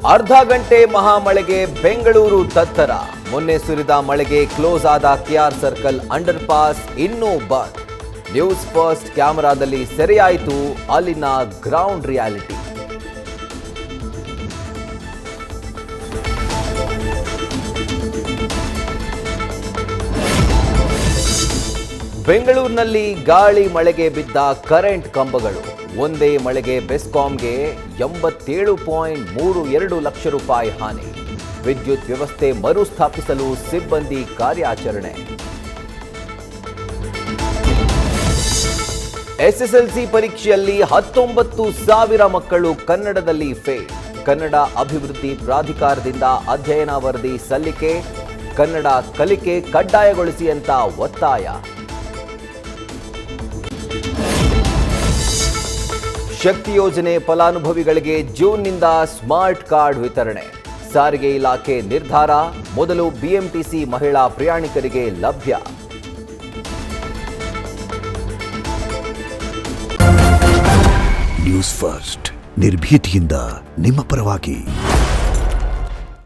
ಅರ್ಧ ಗಂಟೆ ಮಹಾಮಳೆಗೆ ಬೆಂಗಳೂರು ತತ್ತರ. ಮೊನ್ನೆ ಸುರಿದ ಮಳೆಗೆ ಕ್ಲೋಸ್ ಆದ ಕೆಆರ್ ಸರ್ಕಲ್ ಅಂಡರ್ ಪಾಸ್ ಇನ್ನೂ ಬಂದ್. ನ್ಯೂಸ್ ಫಸ್ಟ್ ಕ್ಯಾಮೆರಾದಲ್ಲಿ ಸೆರೆಯಾಯಿತು ಅಲ್ಲಿನ ಗ್ರೌಂಡ್ ರಿಯಾಲಿಟಿ. ಬೆಂಗಳೂರಿನಲ್ಲಿ ಗಾಳಿ ಮಳೆಗೆ ಬಿದ್ದ ಕರೆಂಟ್ ಕಂಬಗಳು. ಒಂದೇ ಮಳೆಗೆ ಬೆಸ್ಕಾಂಗೆ 87.32 ಲಕ್ಷ ರೂಪಾಯಿ ಹಾನಿ. ವಿದ್ಯುತ್ ವ್ಯವಸ್ಥೆ ಮರುಸ್ಥಾಪಿಸಲು ಸಿಬ್ಬಂದಿ ಕಾರ್ಯಾಚರಣೆ. ಎಸ್ಎಸ್ಎಲ್ಸಿ ಪರೀಕ್ಷೆಯಲ್ಲಿ 19,000 ಮಕ್ಕಳು ಕನ್ನಡದಲ್ಲಿ ಫೇಲ್. ಕನ್ನಡ ಅಭಿವೃದ್ಧಿ ಪ್ರಾಧಿಕಾರದಿಂದ ಅಧ್ಯಯನ ವರದಿ ಸಲ್ಲಿಕೆ. ಕನ್ನಡ ಕಲಿಕೆ ಕಡ್ಡಾಯಗೊಳಿಸಿ ಅಂತ ಒತ್ತಾಯ. ಶಕ್ತಿ ಯೋಜನೆ ಫಲಾನುಭವಿಗಳಿಗೆ ಜೂನ್ನಿಂದ ಸ್ಮಾರ್ಟ್ ಕಾರ್ಡ್ ವಿತರಣೆ. ಸಾರಿಗೆ ಇಲಾಖೆ ನಿರ್ಧಾರ. ಮೊದಲು ಬಿಎಂಟಿಸಿ ಮಹಿಳಾ ಪ್ರಯಾಣಿಕರಿಗೆ ಲಭ್ಯ. ನ್ಯೂಸ್ ಫಸ್ಟ್ ನಿರ್ಭೀತಿಯಿಂದ ನಿಮ್ಮ ಪರವಾಗಿ.